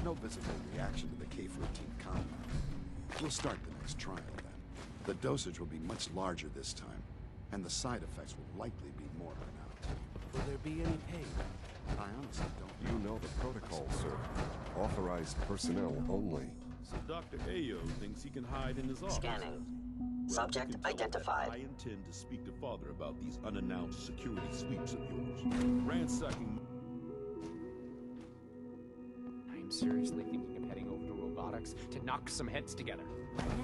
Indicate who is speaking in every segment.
Speaker 1: No visible reaction to the K-14 compound. We'll start the next trial then. The dosage will be much larger this time, and the side effects will likely be more pronounced.
Speaker 2: Will there be any pain?
Speaker 1: I honestly don't.
Speaker 3: You know the protocol, sir. Authorized personnel only.
Speaker 4: So Dr. Ayo thinks he can hide in his office.
Speaker 5: Scanning.
Speaker 4: Well,
Speaker 5: Subject
Speaker 4: you can tell him that
Speaker 5: identified.
Speaker 4: I intend to speak to Father about these unannounced security sweeps of yours. Ransacking...
Speaker 6: I'm seriously thinking of heading over to robotics to knock some heads together.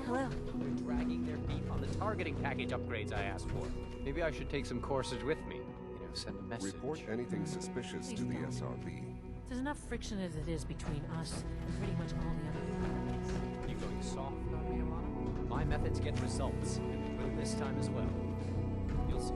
Speaker 7: Hello.
Speaker 6: They're dragging their feet on the targeting package upgrades I asked for. Maybe I should take some courses with me. You know, send a message.
Speaker 3: Report anything suspicious to the SRB.
Speaker 7: There's enough friction as it is between us and pretty much all the other robots.
Speaker 6: You going soft on me, Alana? My methods get results, and will this time as well. You'll see.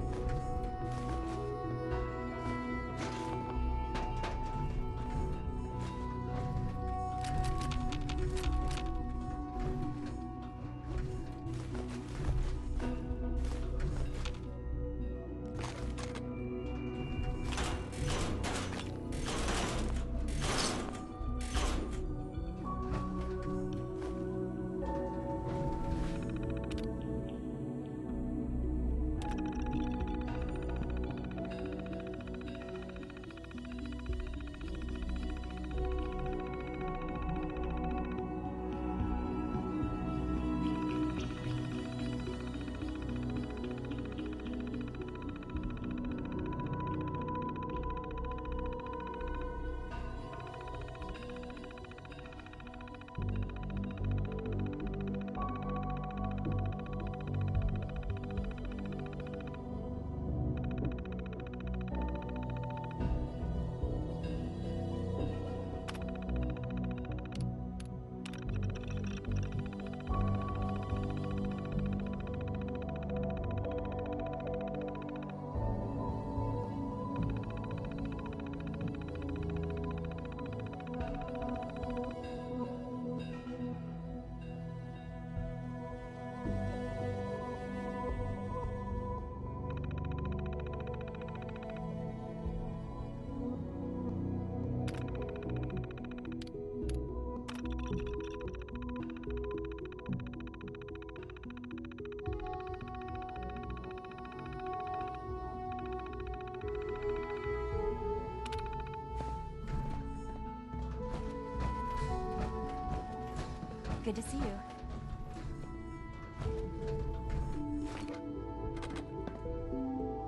Speaker 7: Good to see you.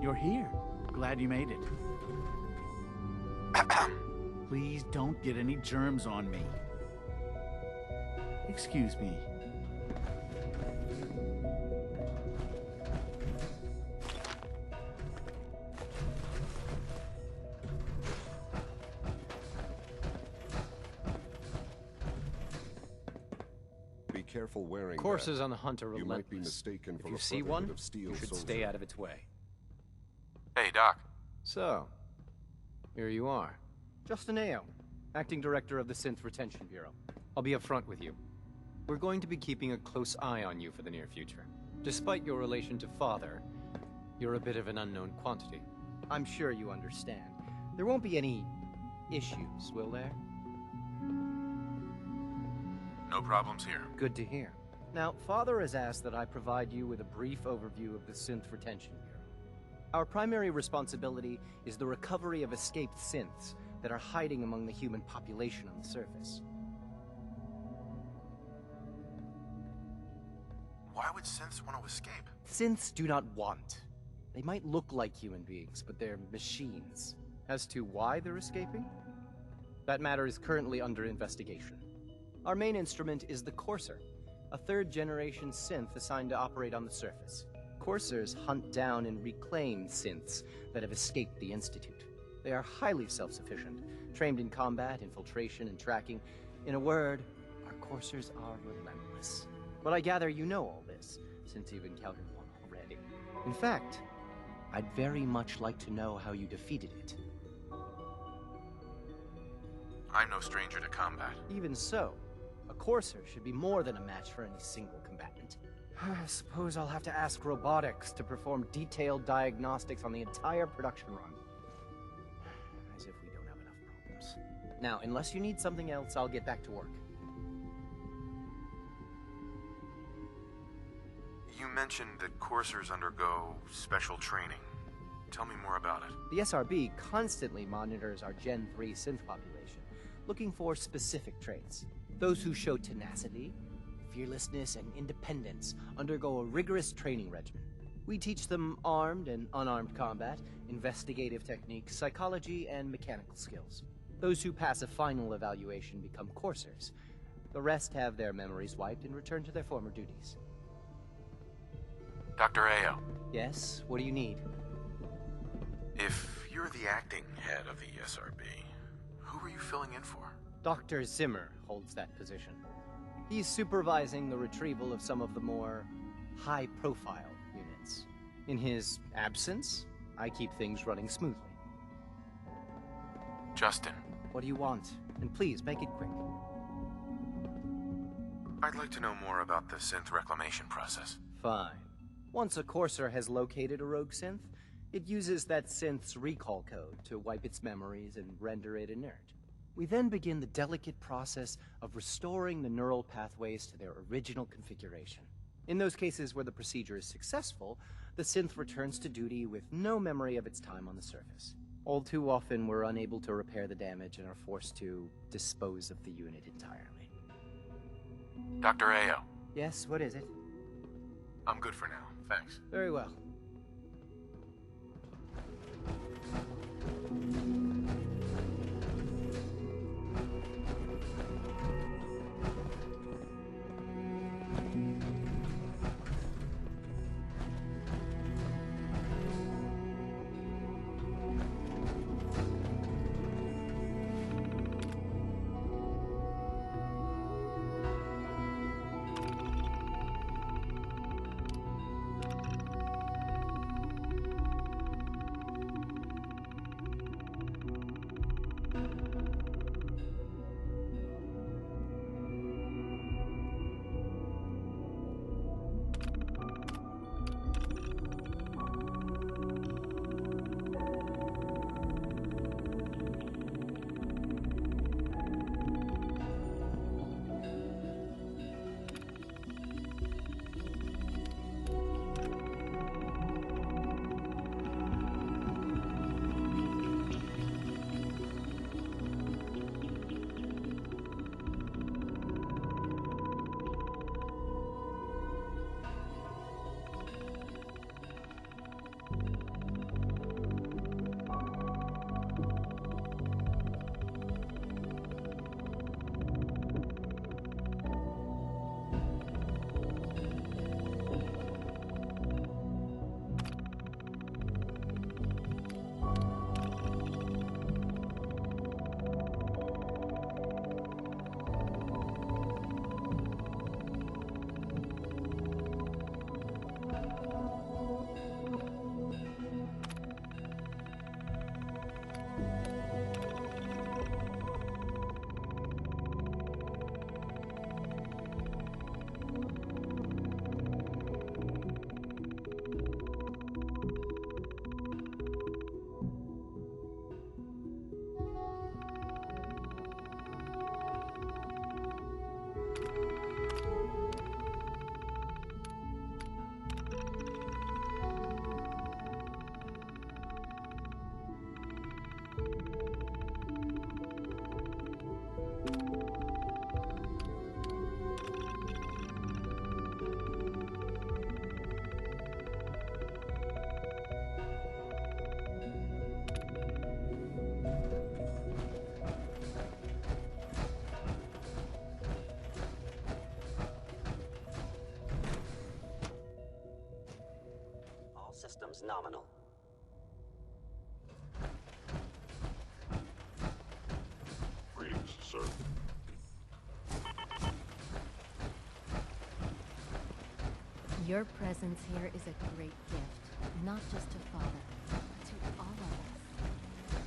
Speaker 8: You're here. Glad you made it. Please don't get any germs on me. Excuse me.
Speaker 3: Be careful wearing
Speaker 6: Courses
Speaker 3: that.
Speaker 6: on the hunt are
Speaker 3: You
Speaker 6: relentless.
Speaker 3: might be mistaken for
Speaker 6: If you
Speaker 3: a
Speaker 6: see
Speaker 3: brotherhood
Speaker 6: one,
Speaker 3: of steel
Speaker 6: you should
Speaker 3: soldiers.
Speaker 6: stay out of its way.
Speaker 9: Hey, Doc.
Speaker 6: So, here you are. Justin Ayo, Acting Director of the Synth Retention Bureau. I'll be upfront with you. We're going to be keeping a close eye on you for the near future. Despite your relation to Father, you're a bit of an unknown quantity. I'm sure you understand. There won't be any issues, will there?
Speaker 9: No problems here.
Speaker 6: Good to hear. Now, Father has asked that I provide you with a brief overview of the Synth Retention Bureau. Our primary responsibility is the recovery of escaped synths that are hiding among the human population on the surface.
Speaker 9: Why would synths want to escape?
Speaker 6: Synths do not want. They might look like human beings, but they're machines. As to why they're escaping? That matter is currently under investigation. Our main instrument is the Courser, a third-generation synth assigned to operate on the surface. Coursers hunt down and reclaim synths that have escaped the Institute. They are highly self-sufficient, trained in combat, infiltration, and tracking. In a word, our Coursers are relentless. But I gather you know all this, since you've encountered one already. In fact, I'd very much like to know how you defeated it.
Speaker 9: I'm no stranger to combat.
Speaker 6: Even so, a courser should be more than a match for any single combatant. I suppose I'll have to ask robotics to perform detailed diagnostics on the entire production run. As if we don't have enough problems. Now, unless you need something else, I'll get back to work.
Speaker 9: You mentioned that coursers undergo special training. Tell me more about it.
Speaker 6: The SRB constantly monitors our Gen 3 synth population, looking for specific traits. Those who show tenacity, fearlessness, and independence undergo a rigorous training regimen. We teach them armed and unarmed combat, investigative techniques, psychology, and mechanical skills. Those who pass a final evaluation become coursers. The rest have their memories wiped and return to their former duties.
Speaker 9: Dr. Ayo,
Speaker 6: Yes? What do you need?
Speaker 9: if you're the acting head of the SRB, who are you filling in for?
Speaker 6: Dr. Zimmer holds that position. He's supervising the retrieval of some of the more high-profile units. In his absence, I keep things running smoothly.
Speaker 9: Justin,
Speaker 6: What do you want? And please, make it quick.
Speaker 9: I'd like to know more about the synth reclamation process.
Speaker 6: Fine. Once a courser has located a rogue synth, it uses that synth's recall code to wipe its memories and render it inert. We then begin the delicate process of restoring the neural pathways to their original configuration. In those cases where the procedure is successful, the synth returns to duty with no memory of its time on the surface. All too often, we're unable to repair the damage and are forced to dispose of the unit entirely.
Speaker 9: Dr. Ayo,
Speaker 6: Yes, what is it?
Speaker 9: I'm good for now. Thanks.
Speaker 6: Very well.
Speaker 2: Systems nominal.
Speaker 4: Greetings, sir.
Speaker 5: Your presence here is a great gift, not just to Father, but to all of us.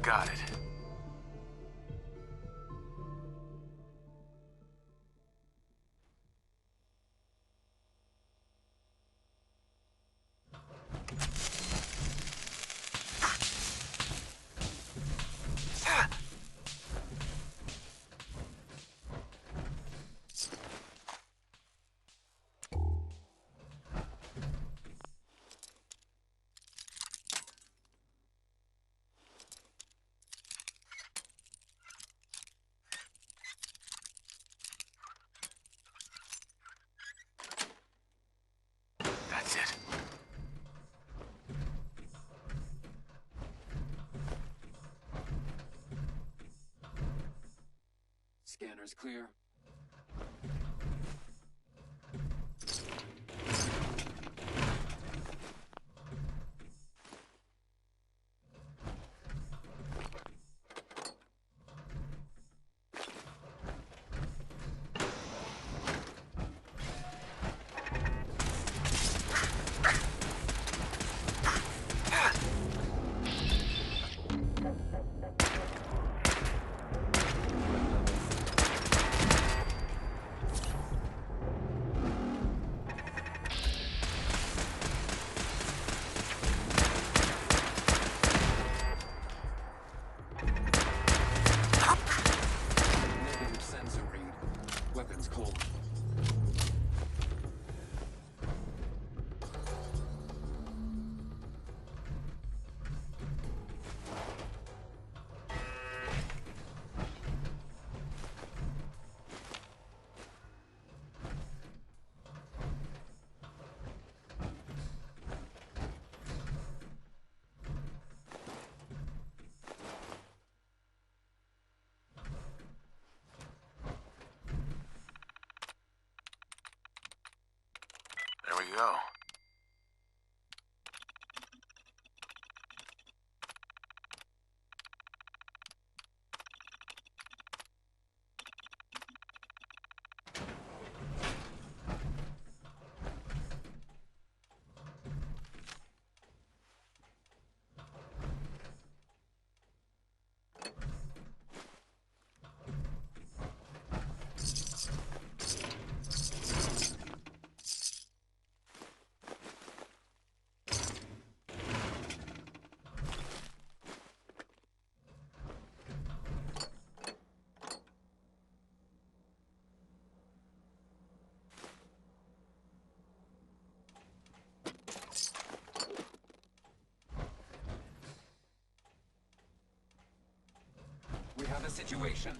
Speaker 9: Got it. That's it.
Speaker 10: Scanner's clear. Negative sensor read. Weapons cold.
Speaker 9: There we go.
Speaker 10: We have a situation.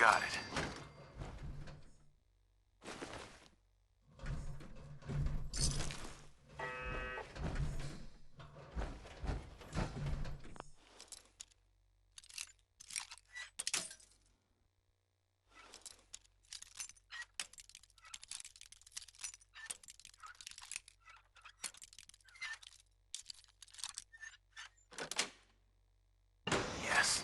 Speaker 9: got it. Yes.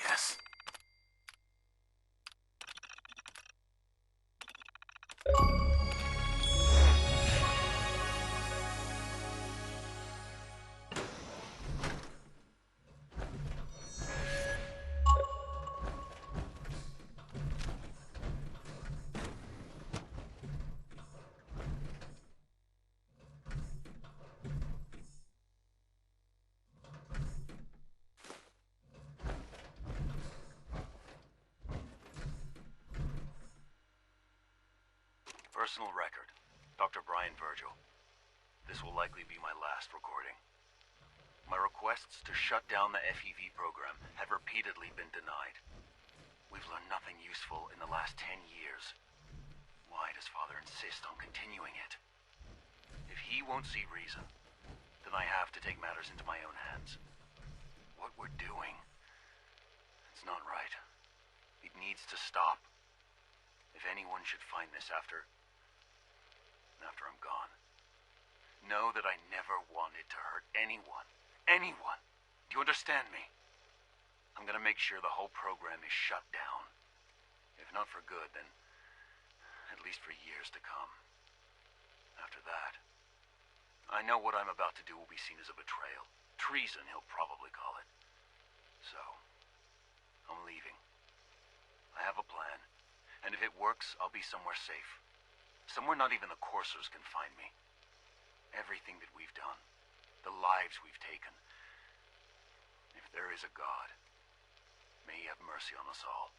Speaker 9: Yes. Personal record. Dr. Brian Virgil. This will likely be my last recording. My requests to shut down the FEV program have repeatedly been denied. We've learned nothing useful in the last 10 years. Why does Father insist on continuing it? If he won't see reason, then I have to take matters into my own hands. What we're doing, it's not right. It needs to stop. If anyone should find this after I'm gone, know that I never wanted to hurt anyone. Anyone! Do you understand me? I'm gonna make sure the whole program is shut down. If not for good, then at least for years to come. After that, I know what I'm about to do will be seen as a betrayal. Treason, he'll probably call it. So, I'm leaving. I have a plan, and if it works, I'll be somewhere safe. Somewhere not even the coursers can find me. Everything that we've done, the lives we've taken. If there is a God, may he have mercy on us all.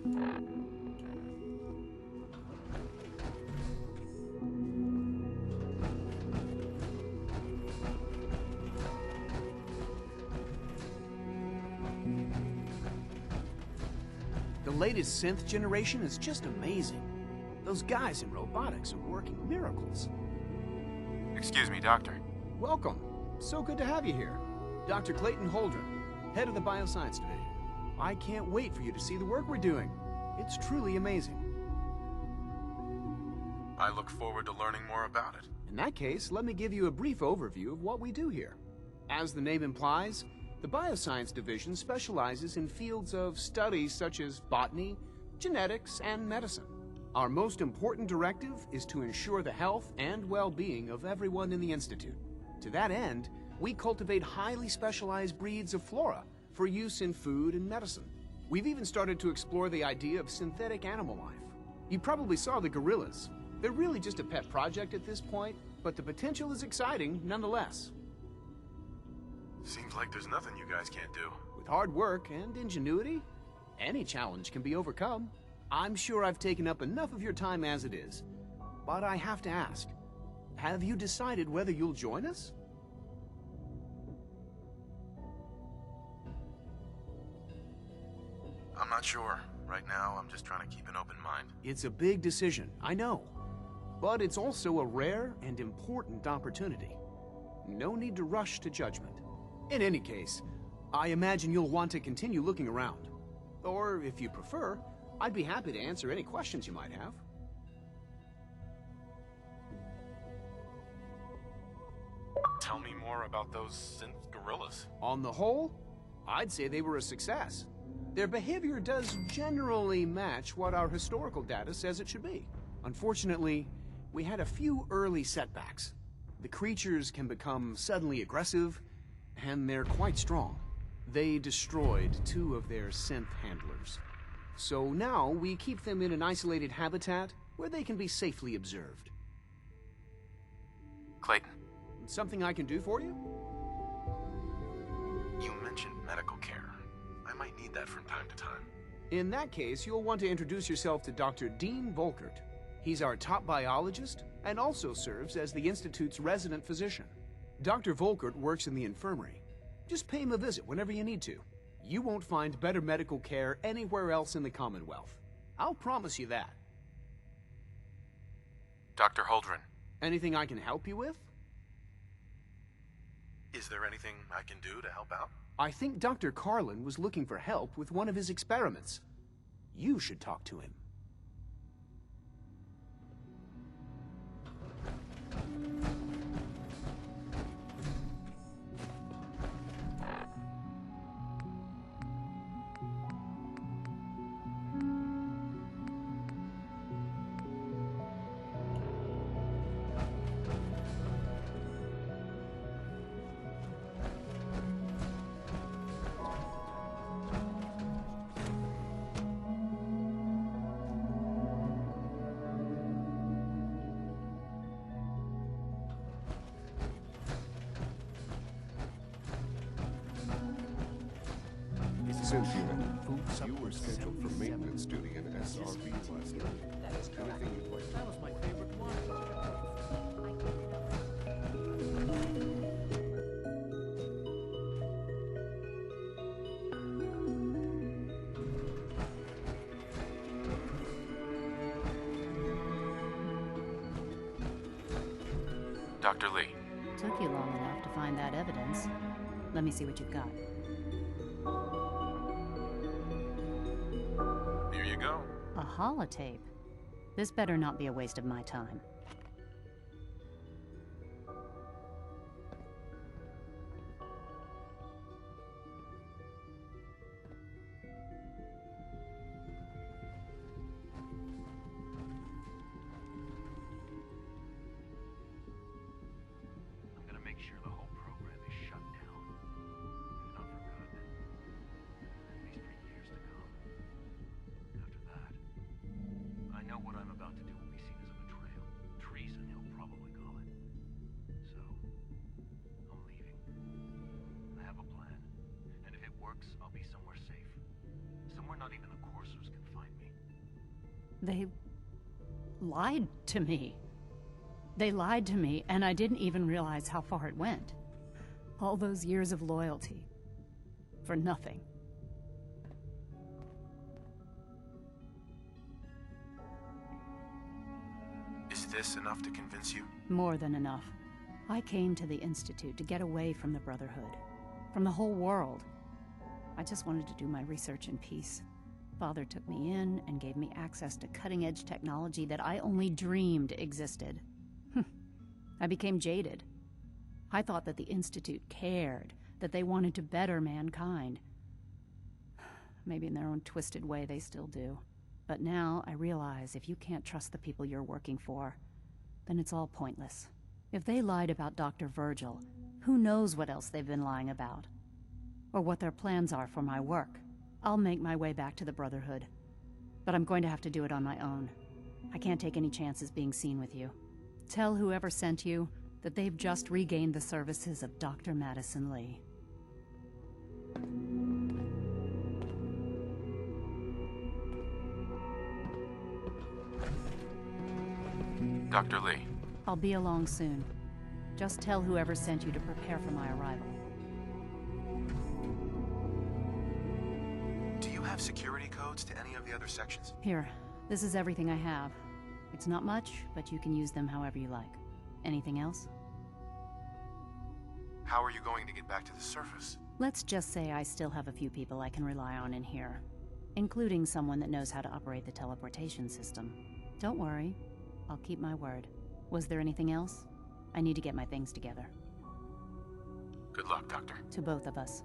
Speaker 11: The latest synth generation is just amazing. Those guys in robotics are working miracles.
Speaker 12: Excuse me, Doctor.
Speaker 11: Welcome. So good to have you here. Dr. Clayton Holdren, head of the Bioscience Division. I can't wait for you to see the work we're doing. It's truly amazing.
Speaker 12: I look forward to learning more about it.
Speaker 11: In that case, let me give you a brief overview of what we do here. As the name implies, the Bioscience Division specializes in fields of study such as botany, genetics, and medicine. Our most important directive is to ensure the health and well-being of everyone in the Institute. To that end, we cultivate highly specialized breeds of flora for use in food and medicine. We've even started to explore the idea of synthetic animal life. You probably saw the gorillas. They're really just a pet project at this point, but the potential is exciting nonetheless.
Speaker 12: Seems like there's nothing you guys can't do.
Speaker 11: With hard work and ingenuity, any challenge can be overcome. I'm sure I've taken up enough of your time as it is, but I have to ask, have you decided whether you'll join us?
Speaker 12: I'm not sure. Right now, I'm just trying to keep an open mind.
Speaker 11: It's a big decision, I know, but it's also a rare and important opportunity. No need to rush to judgment. In any case, I imagine you'll want to continue looking around. Or, if you prefer, I'd be happy to answer any questions you might have.
Speaker 12: Tell me more about those synth gorillas.
Speaker 11: On the whole, I'd say they were a success. Their behavior does generally match what our historical data says it should be. Unfortunately, we had a few early setbacks. The creatures can become suddenly aggressive, and they're quite strong. They destroyed 2 of their synth handlers. So now we keep them in an isolated habitat where they can be safely observed.
Speaker 12: Clayton.
Speaker 11: Something I can do for you?
Speaker 12: You mentioned medical care. I might need that from time to time.
Speaker 11: In that case, you'll want to introduce yourself to Dr. Dean Volkert. He's our top biologist and also serves as the Institute's resident physician. Dr. Volkert works in the infirmary. Just pay him a visit whenever you need to. You won't find better medical care anywhere else in the Commonwealth. I'll promise you that.
Speaker 12: Dr. Holdren.
Speaker 11: Anything I can help you with?
Speaker 12: Is there anything I can do to help out?
Speaker 11: I think Dr. Carlin was looking for help with one of his experiments. You should talk to him.
Speaker 3: Cynthia, you were scheduled for maintenance duty in SRB last night. Anything you'd like to...
Speaker 8: That was my favorite one.
Speaker 12: Dr. Lee.
Speaker 13: Took you long enough to find that evidence. Let me see what you've got.
Speaker 12: Here you go.
Speaker 13: A holotape? This better not be a waste of my time.
Speaker 9: I'm gonna make sure the whole program is shut down. If not for good, then at least for years to come. After that, I know what I'm about to do will be seen as a betrayal. Treason, he'll probably call it. So, I'm leaving. I have a plan. And if it works, I'll be somewhere safe. Somewhere not even the coursers can find me.
Speaker 13: They lied to me. They lied to me, and I didn't even realize how far it went. All those years of loyalty. For nothing.
Speaker 12: Is this enough to convince you?
Speaker 13: More than enough. I came to the Institute to get away from the Brotherhood. From the whole world. I just wanted to do my research in peace. Father took me in and gave me access to cutting-edge technology that I only dreamed existed. I became jaded. I thought that the Institute cared, that they wanted to better mankind. Maybe in their own twisted way they still do. But now I realize if you can't trust the people you're working for, then it's all pointless. If they lied about Dr. Virgil, who knows what else they've been lying about? Or what their plans are for my work. I'll make my way back to the Brotherhood. But I'm going to have to do it on my own. I can't take any chances being seen with you. Tell whoever sent you that they've just regained the services of Dr. Madison Lee.
Speaker 12: Dr. Lee.
Speaker 13: I'll be along soon. Just tell whoever sent you to prepare for my arrival.
Speaker 12: Do you have security codes to any of the other sections?
Speaker 13: Here, this is everything I have. It's not much, but you can use them however you like. Anything else?
Speaker 12: How are you going to get back to the surface?
Speaker 13: Let's just say I still have a few people I can rely on in here. Including someone that knows how to operate the teleportation system. Don't worry. I'll keep my word. Was there anything else? I need to get my things together.
Speaker 12: Good luck, Doctor.
Speaker 13: To both of us.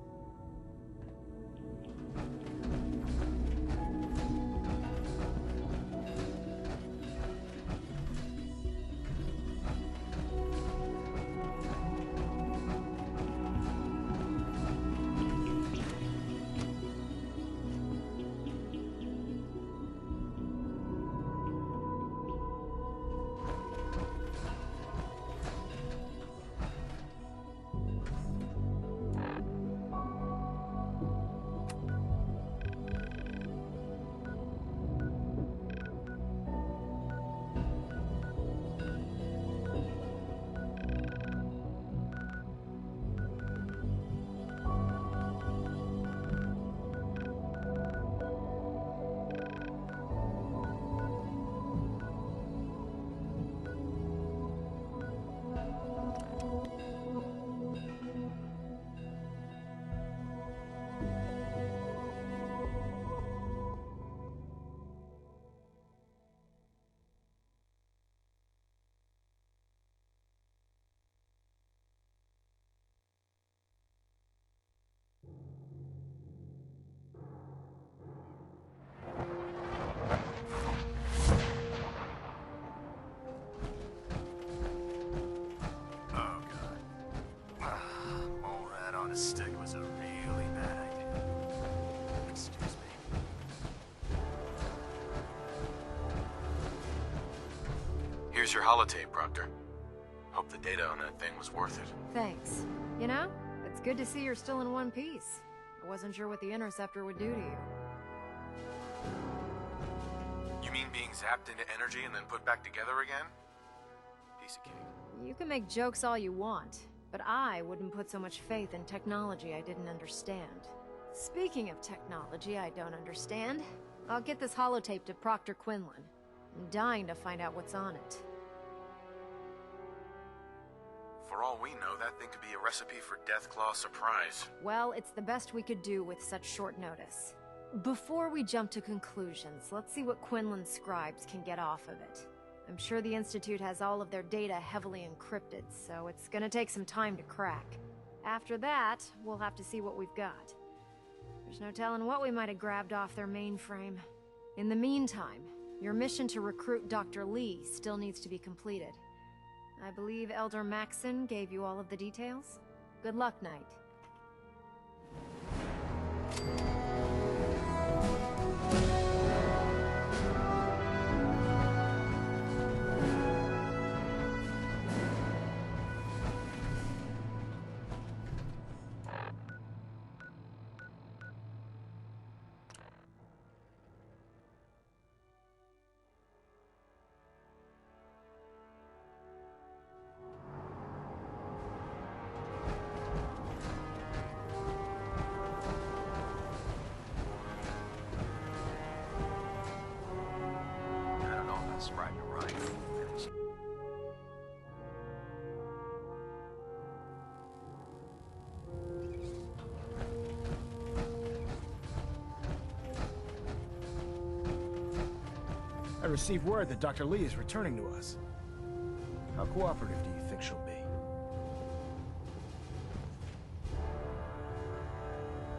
Speaker 9: Stick was a really bad idea. Excuse me.
Speaker 12: Here's your holotape, Proctor. Hope the data on that thing was worth it.
Speaker 14: Thanks. You know, it's good to see you're still in one piece. I wasn't sure what the interceptor would do to you.
Speaker 12: You mean being zapped into energy and then put back together again? Piece of cake.
Speaker 14: You can make jokes all you want. But I wouldn't put so much faith in technology I didn't understand. Speaking of technology I don't understand, I'll get this holotape to Proctor Quinlan. I'm dying to find out what's on it.
Speaker 12: For all we know, that thing could be a recipe for Deathclaw surprise.
Speaker 14: Well, it's the best we could do with such short notice. Before we jump to conclusions, let's see what Quinlan's scribes can get off of it. I'm sure the Institute has all of their data heavily encrypted, so it's gonna take some time to crack. After that, we'll have to see what we've got. There's no telling what we might have grabbed off their mainframe. In the meantime, your mission to recruit Dr. Lee still needs to be completed. I believe Elder Maxson gave you all of the details? Good luck, Knight.
Speaker 15: received word that Dr. Lee is returning to us. How cooperative do you think she'll be?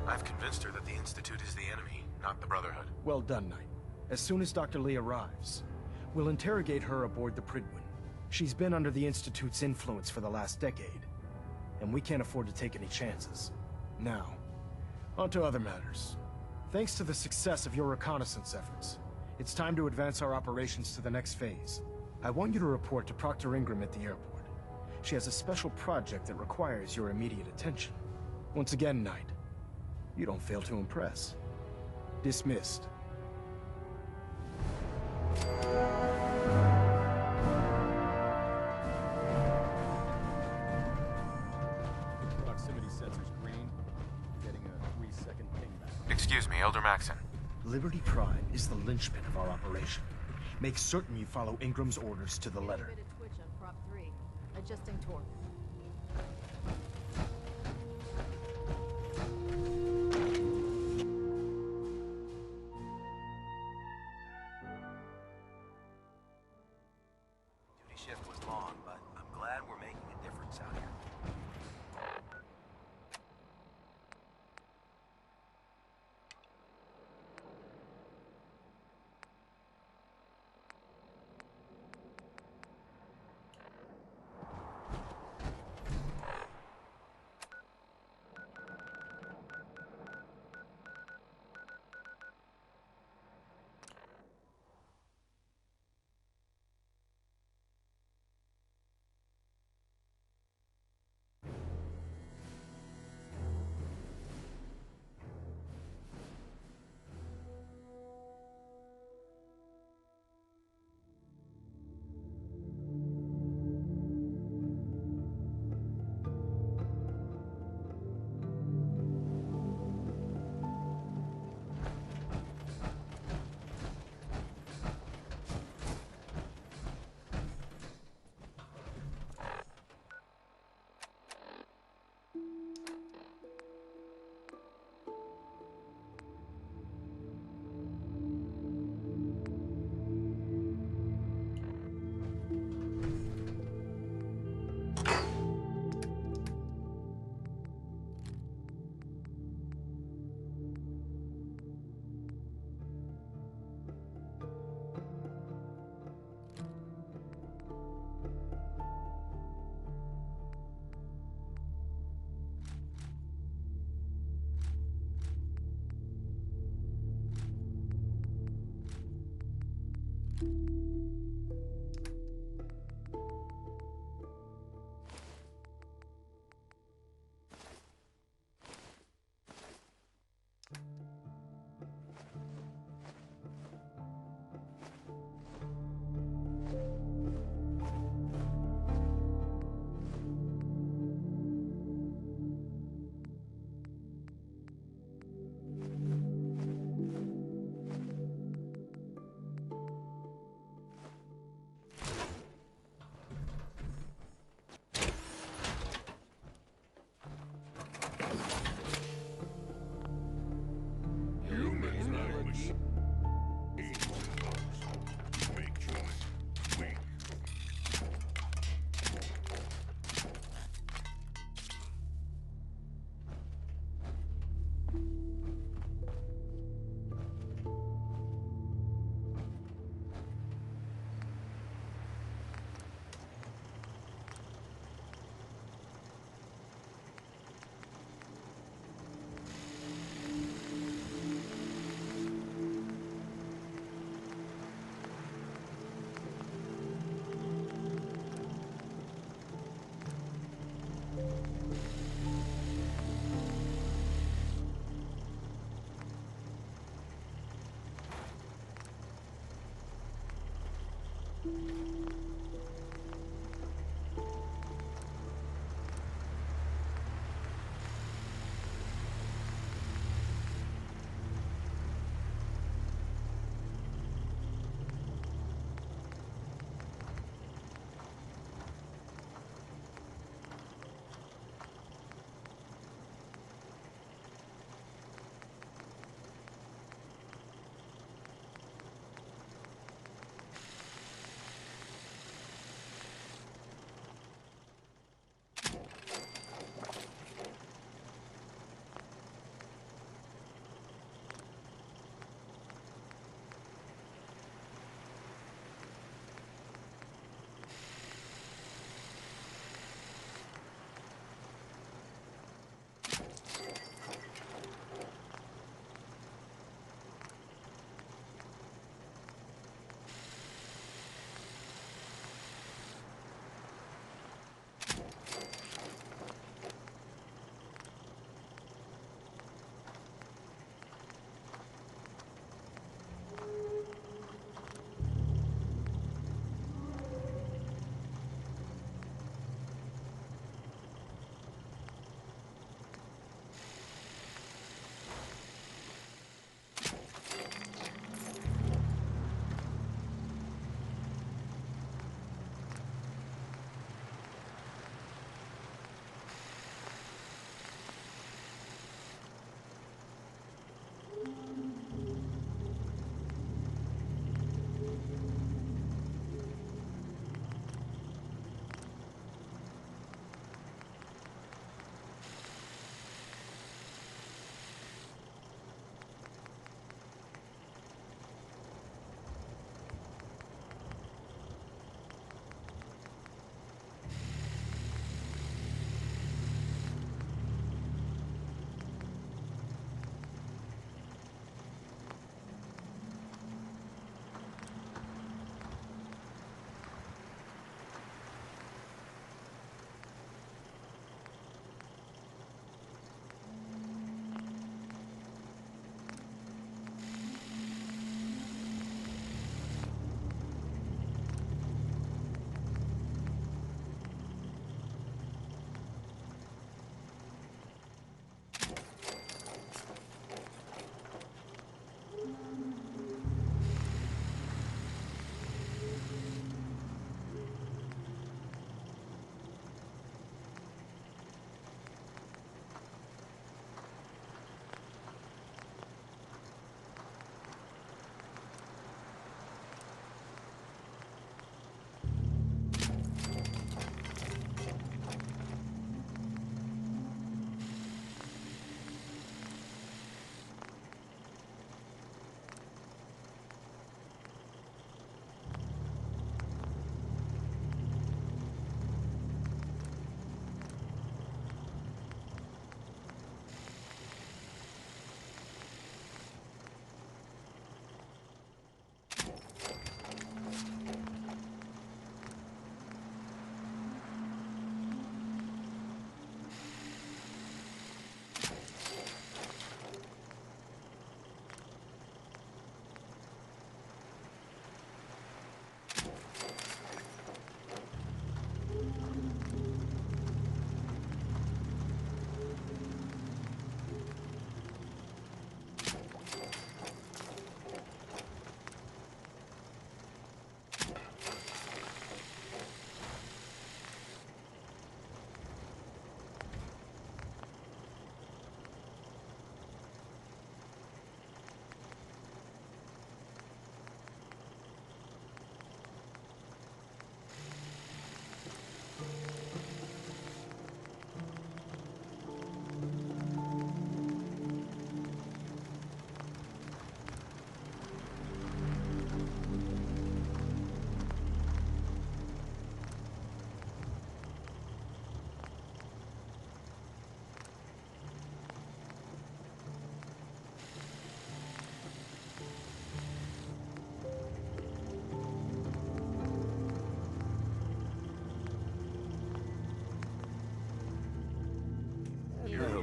Speaker 12: I've convinced her that the Institute is the enemy, not the Brotherhood.
Speaker 15: Well done, Knight. As soon as Dr. Lee arrives, we'll interrogate her aboard the Prydwen. She's been under the Institute's influence for the last decade, and we can't afford to take any chances. Now, on to other matters. Thanks to the success of your reconnaissance efforts, it's time to advance our operations to the next phase. I want you to report to Proctor Ingram at the airport. She has a special project that requires your immediate attention. Once again, Knight, you don't fail to impress. Dismissed.
Speaker 4: Proximity sensor's green. Getting a 3-second ping back.
Speaker 12: Excuse me, Elder Maxon.
Speaker 15: Liberty Prime is the linchpin of our operation. Make certain you follow Ingram's orders to the letter.
Speaker 5: Twitch on prop 3. Adjusting torque.
Speaker 9: Duty shift was long, but I'm glad we're making a difference out here.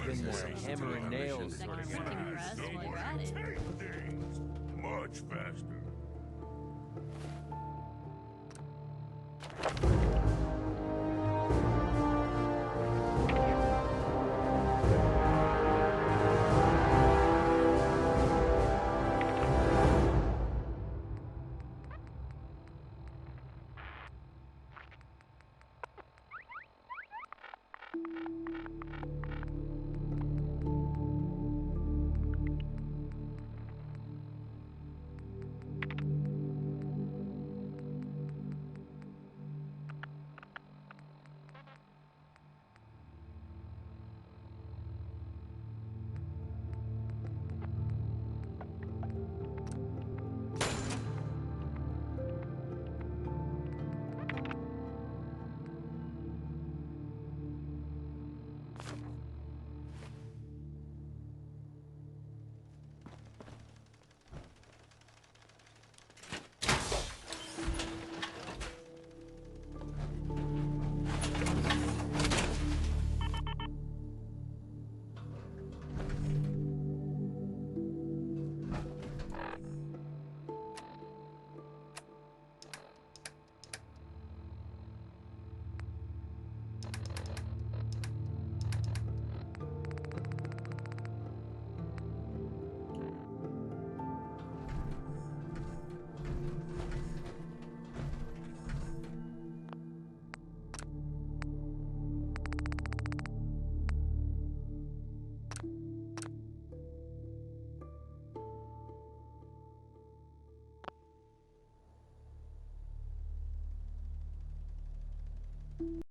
Speaker 16: been more hammer and nails.
Speaker 17: Second printing press while you're at it.
Speaker 18: Much faster.